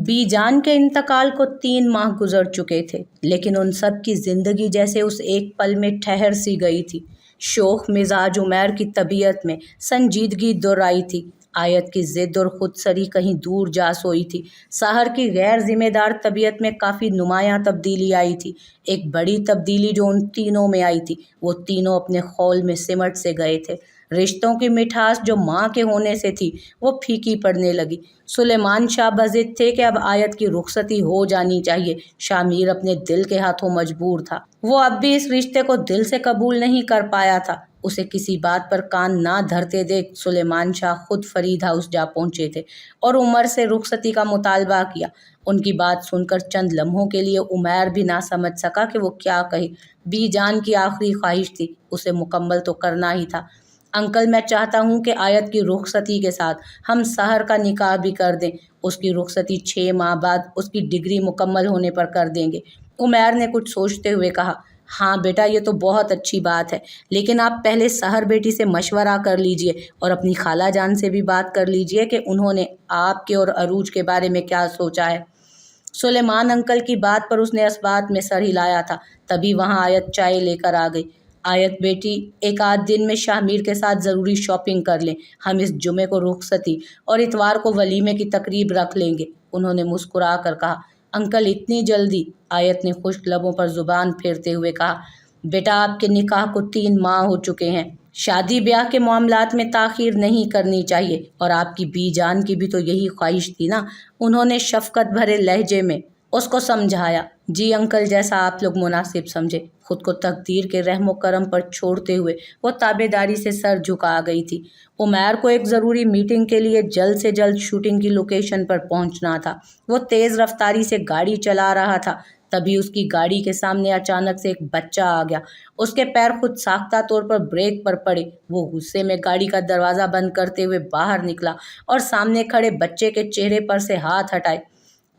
B जान के इंतकाल को 3 माह गुजर चुके थे, लेकिन उन सब की जिंदगी जैसे उस एक पल में ठहर सी गई थी। शोख मिजाज उमैर की तबीयत में संजीदगी दुर आई थी। आयत की जिद और खुदसरी कहीं दूर जा सोई थी। सहर की गैर जिम्मेदार तबीयत में काफ़ी नुमायां तब्दीली आई थी। एक बड़ी तब्दीली जो उन तीनों में आई थी, वो तीनों अपने खौल में सिमट से गए थे। रिश्तों की मिठास जो माँ के होने से थी, वो फीकी पड़ने लगी। सुलेमान शाह बज़िद थे कि अब आयत की रुखसती हो जानी चाहिए। शामिर अपने दिल के हाथों मजबूर था। वो अब भी इस रिश्ते को दिल से कबूल नहीं कर पाया था। उसे किसी बात पर कान ना धरते देख सुलेमान शाह खुद फरीद हाउस जा पहुंचे थे और उमर से रुखसती का मुतालबा किया। उनकी बात सुनकर चंद लम्हों के लिए उमैर भी ना समझ सका कि वो क्या कहे। बी जान की आखिरी ख्वाहिश थी, उसे मुकम्मल तो करना ही था। अंकल, मैं चाहता हूँ कि आयत की रुखसती के साथ हम सहर का निकाह भी कर दें। उसकी रुखसती 6 माह बाद उसकी डिग्री मुकम्मल होने पर कर देंगे। उमैर ने कुछ सोचते हुए कहा, हाँ बेटा, ये तो बहुत अच्छी बात है, लेकिन आप पहले सहर बेटी से मशवरा कर लीजिए और अपनी खाला जान से भी बात कर लीजिए कि उन्होंने आपके और अरूज के बारे में क्या सोचा है। सुलेमान अंकल की बात पर उसने इस बात में सर हिलाया था। तभी वहाँ आयत चाय लेकर आ गई। आयत बेटी, एक आध दिन में शाहमीर के साथ ज़रूरी शॉपिंग कर लें। हम इस जुमे को रुखसती और इतवार को वलीमे की तकरीब रख लेंगे। उन्होंने मुस्कुरा कर कहा। अंकल, इतनी जल्दी? आयत ने खुश्क लबों पर ज़ुबान फेरते हुए कहा, बेटा, आपके निकाह को 3 माह हो चुके हैं। शादी ब्याह के मामलात में ताख़ीर नहीं करनी चाहिए, और आपकी बी जान की भी तो यही ख्वाहिश थी ना। उन्होंने शफकत भरे लहजे में उसको समझाया। जी अंकल, जैसा आप लोग मुनासिब समझे। खुद को तकदीर के रहमो करम पर छोड़ते हुए वो ताबेदारी से सर झुका गई थी। उमैर को एक ज़रूरी मीटिंग के लिए जल्द से जल्द शूटिंग की लोकेशन पर पहुंचना था। वो तेज़ रफ्तारी से गाड़ी चला रहा था। तभी उसकी गाड़ी के सामने अचानक से एक बच्चा आ गया। उसके पैर खुद साख्ता तौर पर ब्रेक पर पड़े। वो गुस्से में गाड़ी का दरवाज़ा बंद करते हुए बाहर निकला और सामने खड़े बच्चे के चेहरे पर से हाथ हटाए।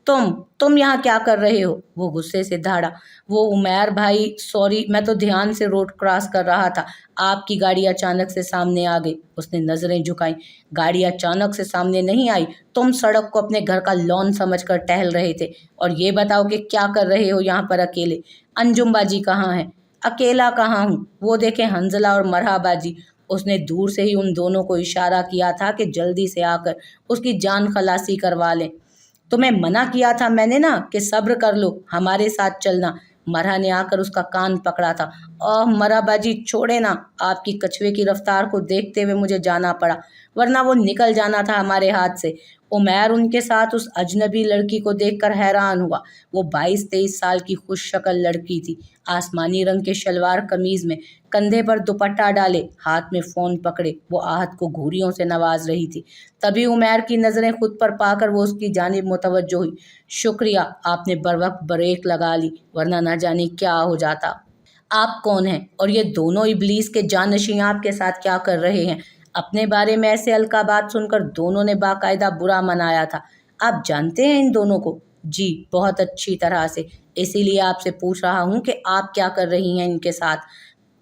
तुम यहाँ क्या कर रहे हो? वो गुस्से से दहाड़ा। वो उमैर भाई, सॉरी, मैं तो ध्यान से रोड क्रॉस कर रहा था। आपकी गाड़ी अचानक से सामने आ गई। उसने नज़रें झुकाई। गाड़ी अचानक से सामने नहीं आई। तुम सड़क को अपने घर का लॉन समझकर टहल रहे थे। और ये बताओ कि क्या कर रहे हो यहाँ पर अकेले? अंजुम बाजी कहाँ है? अकेला कहाँ हूँ, वो देखें हंजला और मरहा बाजी। उसने दूर से ही उन दोनों को इशारा किया था कि जल्दी से आकर उसकी जान खलासी करवा लें। तुम्हें मना किया था मैंने ना कि सब्र कर लो, हमारे साथ चलना। मरहा ने आकर उसका कान पकड़ा था। ओह मरहा बाजी, छोड़े ना। आपकी कछुए की रफ्तार को देखते हुए मुझे जाना पड़ा, वरना वो निकल जाना था हमारे हाथ से। उमैर उनके साथ उस अजनबी लड़की को देखकर हैरान हुआ। वो 22-23 साल की खुश शक्ल लड़की थी। आसमानी रंग के शलवार कमीज में, कंधे पर दुपट्टा डाले, हाथ में फ़ोन पकड़े वो आहत को घूरियों से नवाज रही थी। तभी उमैर की नज़रें खुद पर पाकर वो उसकी जानिब मुतवज्जो हुई। शुक्रिया, आपने बरवक्त ब्रेक लगा ली, वरना ना जाने क्या हो जाता। आप कौन हैं? और ये दोनों इब्लीस के जानशीं आपके साथ क्या कर रहे हैं? अपने बारे में ऐसे हल्का बात सुनकर दोनों ने बाकायदा बुरा मनाया था। आप जानते हैं इन दोनों को? जी, बहुत अच्छी तरह से। इसीलिए आपसे पूछ रहा हूँ कि आप क्या कर रही हैं इनके साथ?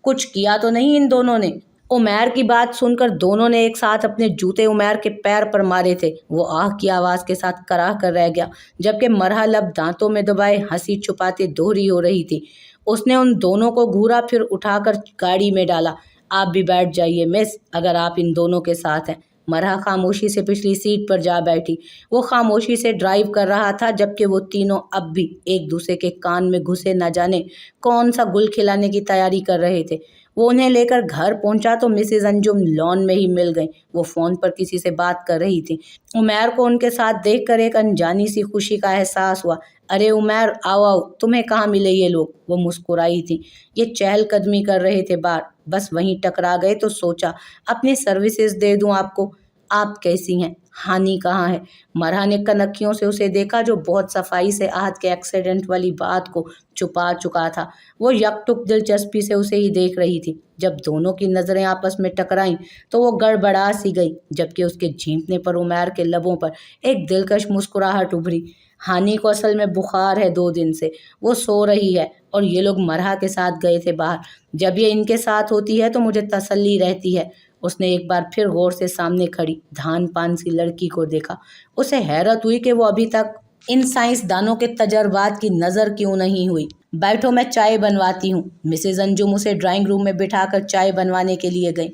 कुछ किया तो नहीं इन दोनों ने? उमैर की बात सुनकर दोनों ने एक साथ अपने जूते उमैर के पैर पर मारे थे। वो आह की आवाज़ के साथ कराह कर रह गया, जबकि मरहा लब दांतों में दबाए हंसी छुपाते दोहरी हो रही थी। उसने उन दोनों को घूरा, फिर उठाकर गाड़ी में डाला। आप भी बैठ जाइए मिस, अगर आप इन दोनों के साथ हैं। मरहा खामोशी से पिछली सीट पर जा बैठी। वो खामोशी से ड्राइव कर रहा था, जबकि वो तीनों अब भी एक दूसरे के कान में घुसे न जाने कौन सा गुल खिलाने की तैयारी कर रहे थे। वो उन्हें लेकर घर पहुंचा तो मिसेज अंजुम लॉन में ही मिल गई। वो फ़ोन पर किसी से बात कर रही थी। उमैर को उनके साथ देखकर एक अनजानी सी खुशी का एहसास हुआ। अरे उमैर, आओ आओ, तुम्हें कहाँ मिले ये लोग? वो मुस्कुराई थी। ये चहलकदमी कर रहे थे बाहर, बस वहीं टकरा गए तो सोचा अपनी सर्विसेज दे दूं आपको। आप कैसी हैं? हानि कहाँ है? मरहा ने कनखियों से उसे देखा, जो बहुत सफाई से आहत के एक्सीडेंट वाली बात को छुपा चुका था। वो यकटुक दिलचस्पी से उसे ही देख रही थी। जब दोनों की नज़रें आपस में टकराईं तो वो गड़बड़ा सी गई, जबकि उसके झींकने पर उमैर के लबों पर एक दिलकश मुस्कुराहट उभरी। हानि को असल में बुखार है 2 दिन से, वो सो रही है और ये लोग मरहा के साथ गए थे बाहर। जब ये इनके साथ होती है तो मुझे तसल्ली रहती है। उसने एक बार फिर गौर से सामने खड़ी धान पान सी लड़की को देखा। उसे हैरत हुई कि वो अभी तक इन साइंसदानों के तजर्बात की नज़र क्यों नहीं हुई? बैठो, मैं चाय बनवाती हूँ। मिसेज अंजुम उसे ड्राइंग रूम में बिठाकर चाय बनवाने के लिए गई।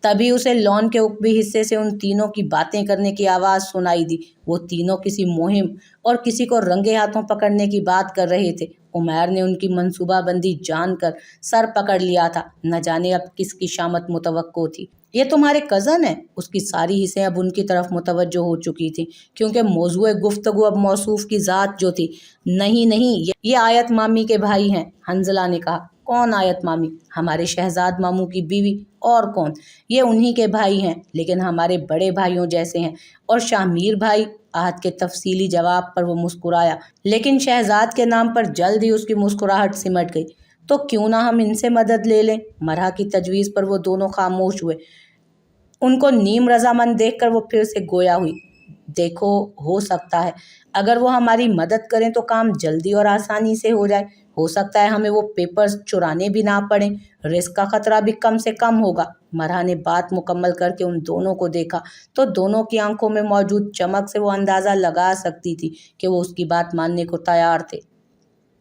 तभी उसे लॉन के ऊपरी हिस्से से उन तीनों की बातें करने की आवाज़ सुनाई दी। वो तीनों किसी मुहिम और किसी को रंगे हाथों पकड़ने की बात कर रहे थे। उमैर ने उनकी मंसूबाबंदी जानकर सर पकड़ लिया था। न जाने अब किसकी शामत मुतवक्को थी। ये तुम्हारे कज़न है? उसकी सारी हिस्सें अब उनकी तरफ मुतवज्जो हो चुकी थी, क्योंकि मौजूए गुफ्तगू अब मौसूफ की ज़ात जो थी। नहीं नहीं, ये आयत मामी के भाई हैं, हंजला ने कहा। कौन आयत मामी? हमारे शहजाद मामू की बीवी। और कौन? ये उन्हीं के भाई हैं, लेकिन हमारे बड़े भाइयों जैसे हैं। और शाहमीर भाई? आहत के तफसीली जवाब पर वो मुस्कुराया, लेकिन शहजाद के नाम पर जल्द ही उसकी मुस्कुराहट सिमट गई। तो क्यों ना हम इनसे मदद ले लें? मरहा की तजवीज़ पर वो दोनों खामोश हुए। उनको नीम रजामंद देखकर वो फिर से गोया हुई। देखो, हो सकता है अगर वो हमारी मदद करें तो काम जल्दी और आसानी से हो जाए। हो सकता है हमें वो पेपर्स चुराने भी ना पड़े। रिस्क का खतरा भी कम से कम होगा। मरहा ने बात मुकम्मल करके उन दोनों को देखा तो दोनों की आंखों में मौजूद चमक से वो अंदाज़ा लगा सकती थी कि वो उसकी बात मानने को तैयार थे।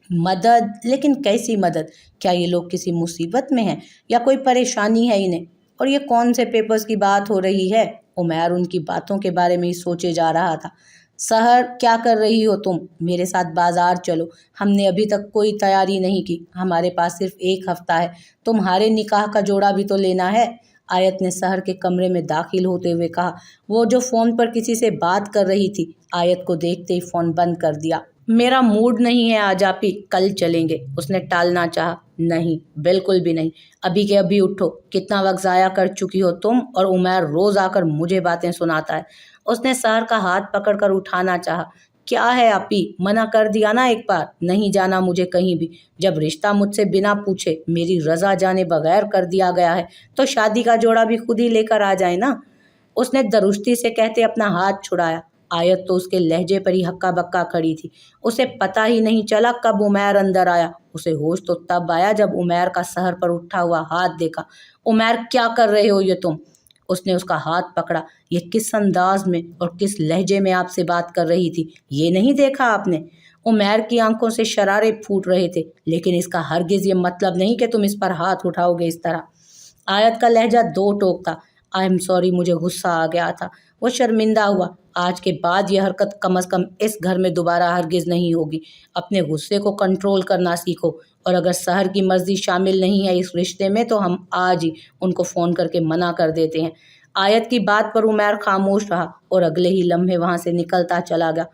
मदद? लेकिन कैसी मदद? क्या ये लोग किसी मुसीबत में हैं या कोई परेशानी है इन्हें? और ये कौन से पेपर्स की बात हो रही है? उमैर उनकी बातों के बारे में ही सोचे जा रहा था। सहर, क्या कर रही हो तुम? मेरे साथ बाजार चलो। हमने अभी तक कोई तैयारी नहीं की। हमारे पास सिर्फ एक हफ्ता है। तुम्हारे निकाह का जोड़ा भी तो लेना है। आयत ने सहर के कमरे में दाखिल होते हुए कहा। वो जो फ़ोन पर किसी से बात कर रही थी, आयत को देखते ही फ़ोन बंद कर दिया। मेरा मूड नहीं है आज आपी, कल चलेंगे। उसने टालना चाहा। नहीं, बिल्कुल भी नहीं। अभी के अभी उठो। कितना वक्त ज़ाया कर चुकी हो तुम, और उमैर रोज़ आकर मुझे बातें सुनाता है। उसने सहर का हाथ पकड़कर उठाना चाहा। क्या है आपी, मना कर दिया ना एक बार। नहीं जाना मुझे कहीं भी। जब रिश्ता मुझसे बिना पूछे मेरी रजा जाने बगैर कर दिया गया है तो शादी का जोड़ा भी खुद ही लेकर आ जाए ना। उसने दरुस्ती से कहते अपना हाथ छुड़ाया। आयत तो उसके लहजे पर ही हक्का बक्का खड़ी थी। उसे पता ही नहीं चला कब उमैर अंदर आया। उसे होश तो तब आया जब उमैर का सहर पर उठा हुआ हाथ देखा। उमैर, क्या कर रहे हो ये तुम? उसने उसका हाथ पकड़ा। ये किस अंदाज में और किस लहजे में आपसे बात कर रही थी, ये नहीं देखा आपने? उमैर की आंखों से शरारे फूट रहे थे। लेकिन इसका हरगिज ये मतलब नहीं कि तुम इस पर हाथ उठाओगे इस तरह। आयत का लहजा दो टोक था। आई एम सॉरी, मुझे गुस्सा आ गया था। वो शर्मिंदा हुआ। आज के बाद यह हरकत कम अज़ कम इस घर में दोबारा हरगिज़ नहीं होगी। अपने गुस्से को कंट्रोल करना सीखो। और अगर सहर की मर्ज़ी शामिल नहीं है इस रिश्ते में तो हम आज ही उनको फ़ोन करके मना कर देते हैं। आयत की बात पर उमैर खामोश रहा और अगले ही लम्हे वहाँ से निकलता चला गया।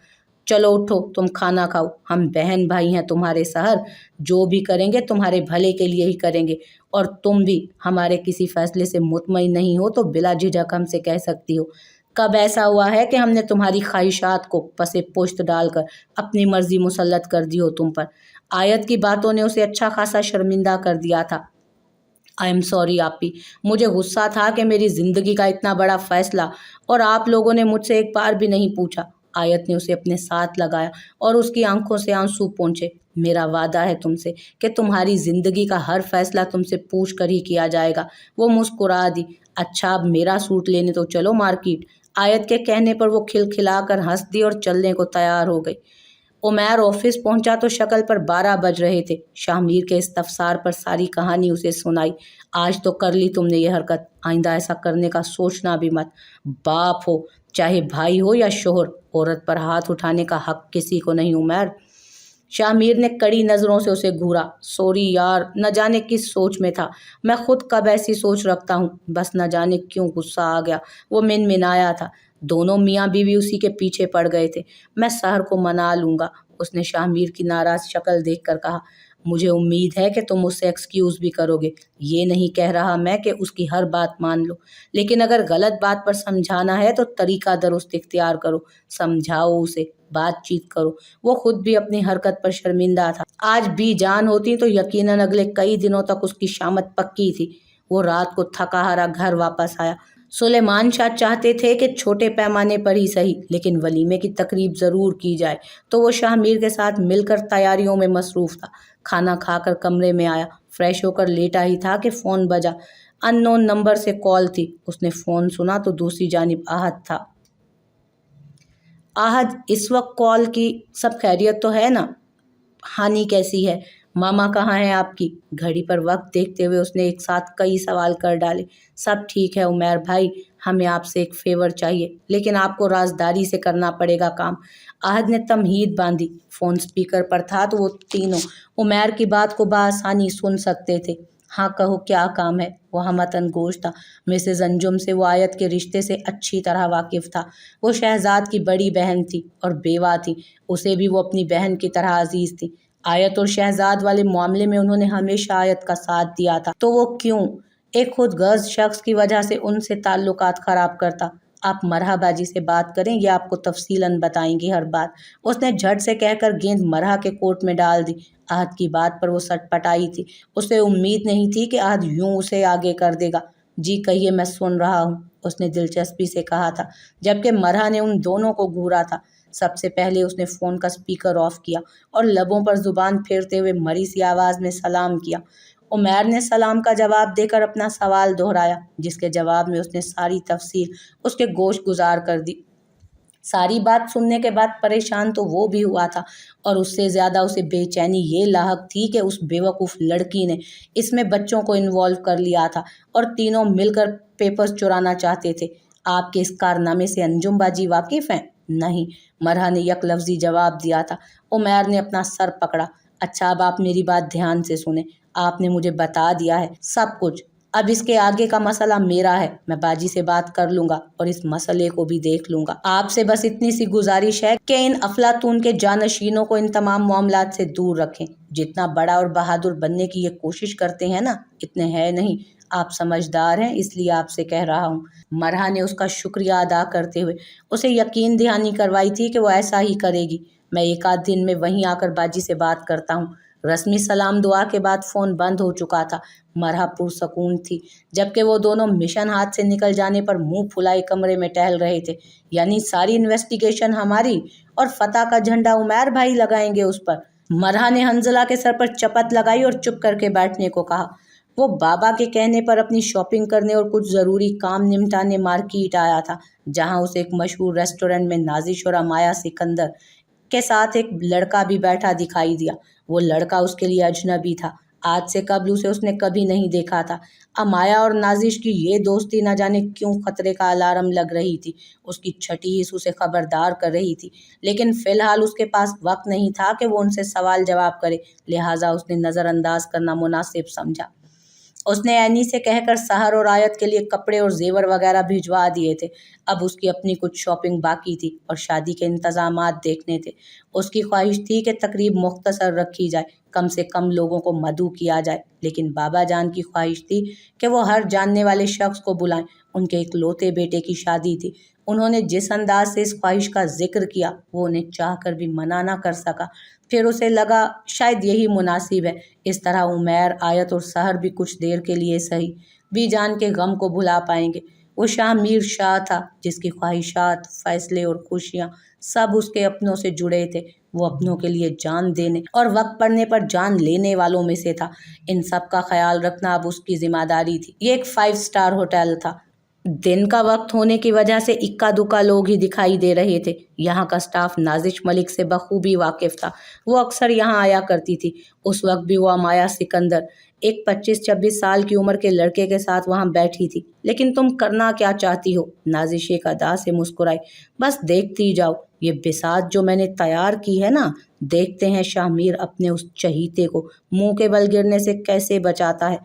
चलो उठो, तुम खाना खाओ। हम बहन भाई हैं तुम्हारे सहर। जो भी करेंगे तुम्हारे भले के लिए ही करेंगे। और तुम भी हमारे किसी फैसले से मुतमईन नहीं हो तो बिला झिझक हमसे कह सकती हो। कब ऐसा हुआ है कि हमने तुम्हारी ख्वाहिशात को पसे पुश्त डालकर अपनी मर्जी मुसल्लत कर दी हो तुम पर? आयत की बातों ने उसे अच्छा खासा शर्मिंदा कर दिया था। आई एम सॉरी आपी, मुझे गुस्सा था कि मेरी ज़िंदगी का इतना बड़ा फ़ैसला और आप लोगों ने मुझसे एक बार भी नहीं पूछा। आयत ने उसे अपने साथ लगाया और उसकी आंखों से आंसू पोंछे। मेरा वादा है तुमसे कि तुम्हारी ज़िंदगी का हर फैसला तुमसे पूछ कर ही किया जाएगा। वो मुस्कुरा दी। अच्छा, अब मेरा सूट लेने तो चलो मार्केट। आयत के कहने पर वो खिलखिलाकर हंस दी और चलने को तैयार हो गई। उमैर ऑफिस पहुंचा तो शक्ल पर 12 बज रहे थे। शाहमीर के इस्तफसार पर सारी कहानी उसे सुनाई। आज तो कर ली तुमने ये हरकत, आइंदा ऐसा करने का सोचना भी मत। बाप हो चाहे भाई हो या शोहर, औरत पर हाथ उठाने का हक किसी को नहीं उमैर। शाहमीर ने कड़ी नज़रों से उसे घूरा। सॉरी यार, न जाने किस सोच में था। मैं खुद कब ऐसी सोच रखता हूँ, बस न जाने क्यों गुस्सा आ गया। वो मिनमिनाया था। दोनों मियाँ बीवी उसी के पीछे पड़ गए थे। मैं सहर को मना लूँगा, उसने शाहमीर की नाराज़ शक्ल देखकर कहा। मुझे उम्मीद है कि तुम उससे एक्सक्यूज़ भी करोगे। ये नहीं कह रहा मैं कि उसकी हर बात मान लो, लेकिन अगर गलत बात पर समझाना है तो तरीका दुरुस्त इख्तियार करो। समझाओ उसे, बातचीत करो। वो खुद भी अपनी हरकत पर शर्मिंदा था। आज भी जान होती तो यकीनन अगले कई दिनों तक उसकी शामत पक्की थी। वो रात को थका हारा घर वापस आया। सुलेमान शाह चाहते थे कि छोटे पैमाने पर ही सही, लेकिन वलीमे की तकरीब ज़रूर की जाए, तो वो शाहमीर के साथ मिलकर तैयारियों में मसरूफ़ था। खाना खाकर कमरे में आया। फ्रेश होकर लेटा ही था कि फ़ोन बजा। अननोन नंबर से कॉल थी। उसने फ़ोन सुना तो दूसरी जानिब आहत था। आहद इस वक्त कॉल की। सब खैरियत तो है ना? हानि कैसी है? मामा कहाँ हैं आपकी? घड़ी पर वक्त देखते हुए उसने एक साथ कई सवाल कर डाले। सब ठीक है उमैर भाई, हमें आपसे एक फेवर चाहिए, लेकिन आपको राजदारी से करना पड़ेगा काम। आहद ने तमहीद बांधी। फोन स्पीकर पर था तो वो तीनों उमैर की बात को बआसानी सुन सकते थे। हाँ कहो, क्या काम है? वो हमतन गोश था। मिसेज अंजुम से वो आयत के रिश्ते से अच्छी तरह वाकिफ था। वो शहजाद की बड़ी बहन थी और बेवा थी। उसे भी वो अपनी बहन की तरह अजीज थी। आयत और शहजाद वाले मामले में उन्होंने हमेशा आयत का साथ दिया था, तो वो क्यों एक खुदगर्ज शख्स की वजह से उनसे ताल्लुकात खराब करता? आप मरहा बाजी से बात करें, ये आपको तफसीलन बताएंगी हर बात। उसने झट से कहकर गेंद मरहा के कोर्ट में डाल दी। आहद की बात पर वो सटपटाई थी। उसे उम्मीद नहीं थी कि आहद यूं उसे आगे कर देगा। जी कहिए, मैं सुन रहा हूँ, उसने दिलचस्पी से कहा था, जबकि मरहा ने उन दोनों को घूरा था। सबसे पहले उसने फ़ोन का स्पीकर ऑफ किया और लबों पर जुबान फेरते हुए मरी सी आवाज़ में सलाम किया। उमैर ने सलाम का जवाब देकर अपना सवाल दोहराया, जिसके जवाब में उसने सारी तफसील उसके गोश गुजार कर दी। सारी बात सुनने के बाद परेशान तो वो भी हुआ था, और उससे ज़्यादा उसे बेचैनी ये लाहक थी कि उस बेवकूफ़ लड़की ने इसमें बच्चों को इन्वॉल्व कर लिया था और तीनों मिलकर पेपर्स चुराना चाहते थे। आपके इस कारनामे से अंजुम बाजी वाकिफ़ हैं? नहीं, मरहा ने यक लफ्ज़ी जवाब दिया था। उमैर ने अपना सर पकड़ा। अच्छा, अब आप मेरी बात ध्यान से सुने। आपने मुझे बता दिया है सब कुछ। अब इसके आगे का मसला मेरा है। मैं बाजी से बात कर लूंगा और इस मसले को भी देख लूंगा। आपसे बस इतनी सी गुजारिश है कि इन अफलातून के जानशीनों को इन तमाम मामलात से दूर रखें। जितना बड़ा और बहादुर बनने की ये कोशिश करते हैं ना, इतने हैं नहीं। आप समझदार हैं, इसलिए आपसे कह रहा हूँ। मरहा ने उसका शुक्रिया अदा करते हुए उसे यकीन दहानी करवाई थी कि वो ऐसा ही करेगी। मैं एक आध दिन में वहीं आकर बाजी से बात करता हूँ। रस्मी सलाम दुआ के बाद फ़ोन बंद हो चुका था। मरहा पुरसकून थी, जबकि वो दोनों मिशन हाथ से निकल जाने पर मुंह फुलाए कमरे में टहल रहे थे। यानी सारी इन्वेस्टिगेशन हमारी और फतह का झंडा उमैर भाई लगाएंगे उस पर। मरहा ने हंजला के सर पर चपत लगाई और चुप करके बैठने को कहा। वो बाबा के कहने पर अपनी शॉपिंग करने और कुछ ज़रूरी काम निपटाने मार्केट आया था, जहां उसे एक मशहूर रेस्टोरेंट में नाजिश और अमाया सिकंदर के साथ एक लड़का भी बैठा दिखाई दिया। वो लड़का उसके लिए अजनबी था। आज से कबल उसे उसने कभी नहीं देखा था। अमाया और नाजिश की ये दोस्ती न जाने क्यों खतरे का अलार्म लग रही थी। उसकी छठी हिस्स उसे खबरदार कर रही थी, लेकिन फ़िलहाल उसके पास वक्त नहीं था कि वो उनसे सवाल जवाब करे, लिहाजा उसने नज़रअंदाज करना मुनासिब समझा। उसने ऐनी से कहकर सहर और आयत के लिए कपड़े और जेवर वगैरह भिजवा दिए थे। अब उसकी अपनी कुछ शॉपिंग बाकी थी और शादी के इंतज़ामात देखने थे। उसकी ख्वाहिश थी कि तकरीब मुख्तसर रखी जाए, कम से कम लोगों को मदऊ किया जाए, लेकिन बाबा जान की ख्वाहिश थी कि वो हर जानने वाले शख्स को बुलाएं। उनके इकलौते बेटे की शादी थी। उन्होंने जिस अंदाज से इस ख्वाहिश का जिक्र किया, वो उन्हें चाह कर भी मना ना कर सका। फिर उसे लगा शायद यही मुनासिब है। इस तरह उमैर, आयत और सहर भी कुछ देर के लिए सही भी जान के गम को भुला पाएंगे। वो शाह मीर शाह था, जिसकी ख्वाहिशात, फैसले और खुशियाँ सब उसके अपनों से जुड़े थे। वो अपनों के लिए जान देने और वक्त पड़ने पर जान लेने वालों में से था। इन सब का ख्याल रखना अब उसकी जिम्मेदारी थी। ये एक 5 स्टार होटल था। दिन का वक्त होने की वजह से इक्का दुक्का लोग ही दिखाई दे रहे थे। यहाँ का स्टाफ नाजिश मलिक से बखूबी वाकिफ था। वो अक्सर यहाँ आया करती थी। उस वक्त भी वो अमाया सिकंदर एक 25-26 साल की उम्र के लड़के के साथ वहाँ बैठी थी। लेकिन तुम करना क्या चाहती हो? नाजिश एक अदा से मुस्कुराई। बस देखती जाओ, ये बिसात जो मैंने तैयार की है ना, देखते हैं शाहमीर अपने उस चहीते को मुंह के बल गिरने से कैसे बचाता है।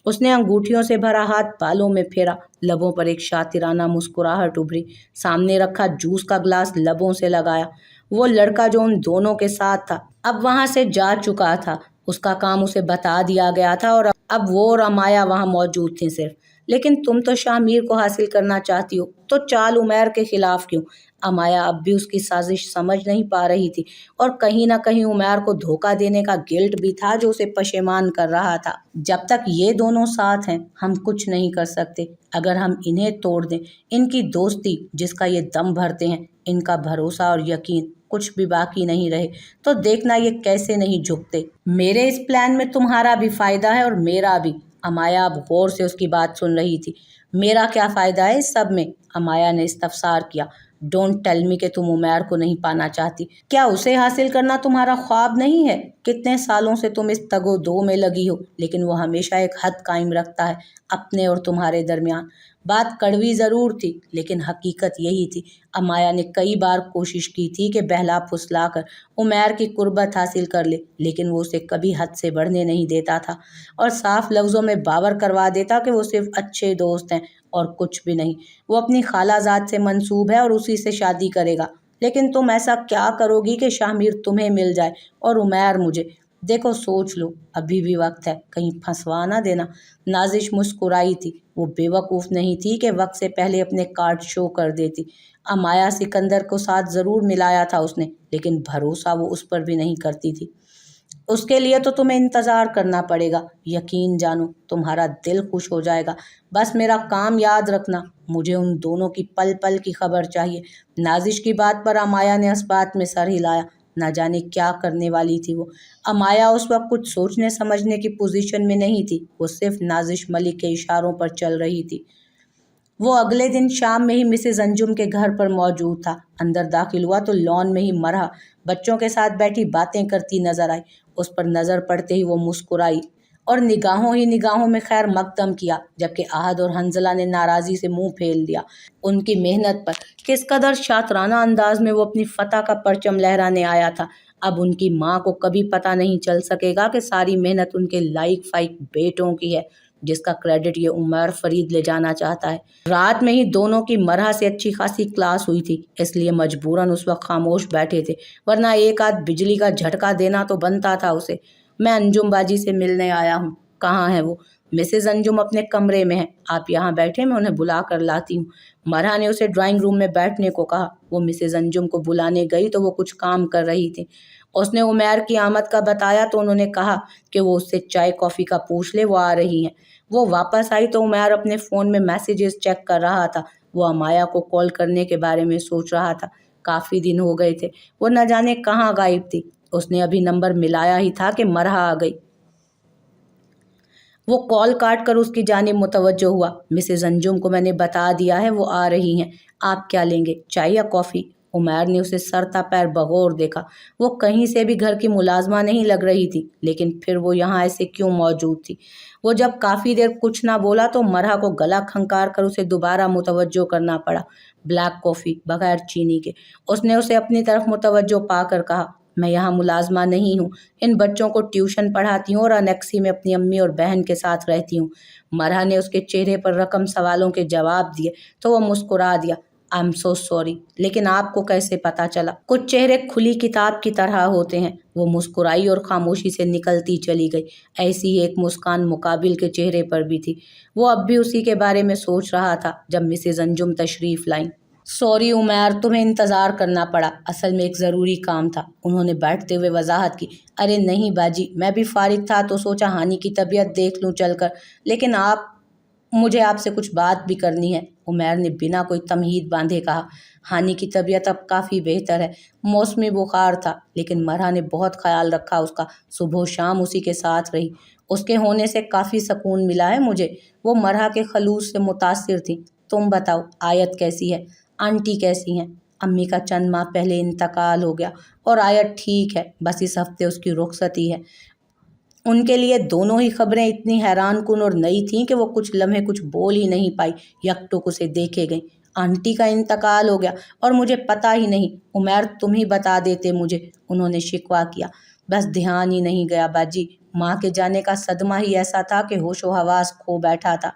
उसने अंगूठियों से भरा हाथ बालों में फेरा। लबों पर एक शातिराना मुस्कुराहट उभरी। सामने रखा जूस का ग्लास लबों से लगाया। वो लड़का जो उन दोनों के साथ था, अब वहां से जा चुका था। उसका काम उसे बता दिया गया था और अब वो और अमाया वहां मौजूद थे सिर्फ। लेकिन तुम तो शाहमीर को हासिल करना चाहती हो, तो चाल उमैर के खिलाफ क्यों? अमाया अब भी उसकी साजिश समझ नहीं पा रही थी, और कहीं ना कहीं उमैर को धोखा देने का गिल्ट भी था जो उसे पशेमान कर रहा था। जब तक ये दोनों साथ हैं, हम कुछ नहीं कर सकते। अगर हम इन्हें तोड़ दें, इनकी दोस्ती जिसका ये दम भरते हैं, इनका भरोसा और यकीन, कुछ भी बाकी नहीं रहे, तो देखना ये कैसे नहीं झुकते। मेरे इस प्लान में तुम्हारा भी फायदा है और मेरा भी। अमाया अब गौर से उसकी बात सुन रही थी। मेरा क्या फ़ायदा है इस सब में? अमाया ने इस्तफसार किया। डोंट टेल मी कि तुम उमैर को नहीं पाना चाहती। क्या उसे हासिल करना तुम्हारा ख्वाब नहीं है? कितने सालों से तुम इस तगो दो में लगी हो, लेकिन वो हमेशा एक हद कायम रखता है अपने और तुम्हारे दरमियान। बात कड़वी ज़रूर थी, लेकिन हकीकत यही थी। अमाया ने कई बार कोशिश की थी कि बहला फुसला कर उमैर की कुर्बत हासिल कर ले, लेकिन वो उसे कभी हद से बढ़ने नहीं देता था और साफ लफ्ज़ों में बावर करवा देता कि वो सिर्फ अच्छे दोस्त हैं और कुछ भी नहीं। वो अपनी खालाजाद से मंसूब है और उसी से शादी करेगा। लेकिन तुम ऐसा क्या करोगी कि शाहमीर तुम्हें मिल जाए और उमैर मुझे? देखो सोच लो, अभी भी वक्त है, कहीं फंसवा ना देना। नाजिश मुस्कुराई थी। वो बेवकूफ़ नहीं थी कि वक्त से पहले अपने कार्ड शो कर देती। अमाया सिकंदर को साथ ज़रूर मिलाया था उसने, लेकिन भरोसा वो उस पर भी नहीं करती थी। उसके लिए तो तुम्हें इंतज़ार करना पड़ेगा। यकीन जानो, तुम्हारा दिल खुश हो जाएगा। बस मेरा काम याद रखना, मुझे उन दोनों की पल पल की खबर चाहिए। नाजिश की बात पर अमाया ने इस्बात में सर हिलाया। न जाने क्या करने वाली थी वो। अमाया उस वक्त कुछ सोचने समझने की पोजीशन में नहीं थी। वो सिर्फ नाजिश मलिक के इशारों पर चल रही थी। वो अगले दिन शाम में ही मिसेज अंजुम के घर पर मौजूद था। अंदर दाखिल हुआ तो लॉन में ही मरहा बच्चों के साथ बैठी बातें करती नजर आई। उस पर नजर पड़ते ही वो मुस्कुराई और निगाहों ही निगाहों में खैर मकदम किया, जबकि आहद और हंजला ने नाराज़ी से मुंह फेर दिया। उनकी मेहनत पर किस कदर शातराना अंदाज में वो अपनी फतह का परचम लहराने आया था। अब उनकी माँ को कभी पता नहीं चल सकेगा कि सारी मेहनत उनके लाइक फाइक बेटों की है, जिसका क्रेडिट ये उमर फरीद ले जाना चाहता है। रात में ही दोनों की मरहा से अच्छी खासी क्लास हुई थी, इसलिए मजबूरन उस वक्त खामोश बैठे थे, वरना एक आध बिजली का झटका देना तो बनता था उसे। मैं अंजुम बाजी से मिलने आया हूँ। कहाँ है वो? मिसेज अंजुम अपने कमरे में है, आप यहाँ बैठे, मैं उन्हें बुला कर लाती हूँ। मरहा ने उसे ड्राइंग रूम में बैठने को कहा। वो मिसेज अंजुम को बुलाने गई तो वो कुछ काम कर रही थी। उसने उमैर की आमद का बताया तो उन्होंने कहा कि वो उससे चाय कॉफ़ी का पूछ ले, वो आ रही हैं। वो वापस आई तो उमैर अपने फ़ोन में मैसेजेस चेक कर रहा था। वो अमाया को कॉल करने के बारे में सोच रहा था। काफ़ी दिन हो गए थे, वो न जाने कहाँ गायब थी। उसने अभी नंबर मिलाया ही था कि मरहा आ गई। वो कॉल काट कर उसकी जानिब मुतवज्जो हुआ। मिसेज अंजुम को मैंने बता दिया है, वो आ रही हैं। आप क्या लेंगे, चाय या कॉफ़ी? उमैर ने उसे सरता पैर बगौर देखा। वो कहीं से भी घर की मुलाजमा नहीं लग रही थी, लेकिन फिर वो यहाँ ऐसे क्यों मौजूद थी? वो जब काफ़ी देर कुछ ना बोला तो मरहा को गला खंकार कर उसे दोबारा मुतवज्जो करना पड़ा। ब्लैक कॉफ़ी बगैर चीनी के। उसने उसे अपनी तरफ मुतवज्जो पाकर कहा, मैं यहाँ मुलाजमा नहीं हूँ, इन बच्चों को ट्यूशन पढ़ाती हूँ और अनेक्सी में अपनी अम्मी और बहन के साथ रहती हूँ। मरहा ने उसके चेहरे पर रकम सवालों के जवाब दिए तो वो मुस्कुरा दिया। आई एम सो सॉरी, लेकिन आपको कैसे पता चला? कुछ चेहरे खुली किताब की तरह होते हैं। वो मुस्कुराई और खामोशी से निकलती चली गई। ऐसी ही एक मुस्कान मुकाबिल के चेहरे पर भी थी। वो अब भी उसी के बारे में सोच रहा था जब मिसेज अंजुम तशरीफ़ लाई। सॉरी उमैर, तुम्हें इंतज़ार करना पड़ा, असल में एक ज़रूरी काम था, उन्होंने बैठते हुए वजाहत की। अरे नहीं बाजी, मैं भी फारिग था तो सोचा हानि की तबीयत देख लूँ चलकर, लेकिन मुझे आपसे कुछ बात भी करनी है। उमैर ने बिना कोई तमहीद बांधे कहा। हानि की तबीयत अब काफ़ी बेहतर है, मौसमी बुखार था, लेकिन मरहा ने बहुत ख्याल रखा उसका, सुबह शाम उसी के साथ रही। उसके होने से काफ़ी सुकून मिला है मुझे। वो मरहा के खलूस से मुतासिर थी। तुम बताओ, आयत कैसी है? आंटी कैसी हैं? अम्मी का चंद माह पहले इंतकाल हो गया और आयत ठीक है, बस इस हफ्ते उसकी रुखसती है। उनके लिए दोनों ही खबरें इतनी हैरान कुन और नई थीं कि वो कुछ लम्हे कुछ बोल ही नहीं पाई, यकटुक उसे देखे गई। आंटी का इंतकाल हो गया और मुझे पता ही नहीं, उमैर तुम ही बता देते मुझे, उन्होंने शिकवा किया। बस ध्यान ही नहीं गया बाजी, माँ के जाने का सदमा ही ऐसा था कि होशो हवास खो बैठा था।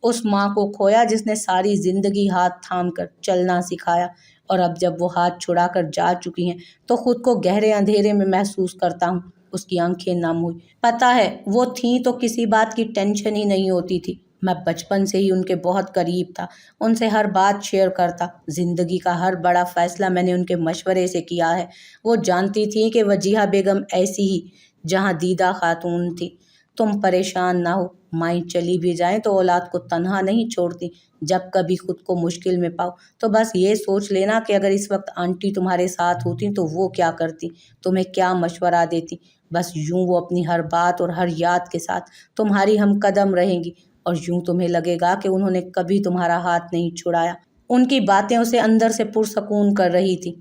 उस माँ को खोया जिसने सारी जिंदगी हाथ थाम कर चलना सिखाया, और अब जब वो हाथ छुड़ा कर जा चुकी हैं तो खुद को गहरे अंधेरे में महसूस करता हूँ। उसकी आंखें नम हुई। पता है, वो थी तो किसी बात की टेंशन ही नहीं होती थी। मैं बचपन से ही उनके बहुत करीब था, उनसे हर बात शेयर करता। जिंदगी का हर बड़ा फैसला मैंने उनके मशवरे से किया है। वो जानती थी कि वजीहा बेगम ऐसी ही जहाँ दीदा खातून थी। तुम परेशान ना हो, माई चली भी जाएं तो औलाद को तन्हा नहीं छोड़ती। जब कभी खुद को मुश्किल में पाओ तो बस ये सोच लेना कि अगर इस वक्त आंटी तुम्हारे साथ होती तो वो क्या करती, तुम्हें क्या मशवरा देती। बस यूं वो अपनी हर बात और हर याद के साथ तुम्हारी हम कदम रहेंगी, और यूं तुम्हें लगेगा कि उन्होंने कभी तुम्हारा हाथ नहीं छुड़ाया। ان کی باتیں اسے اندر سے پرسکون کر رہی تھی۔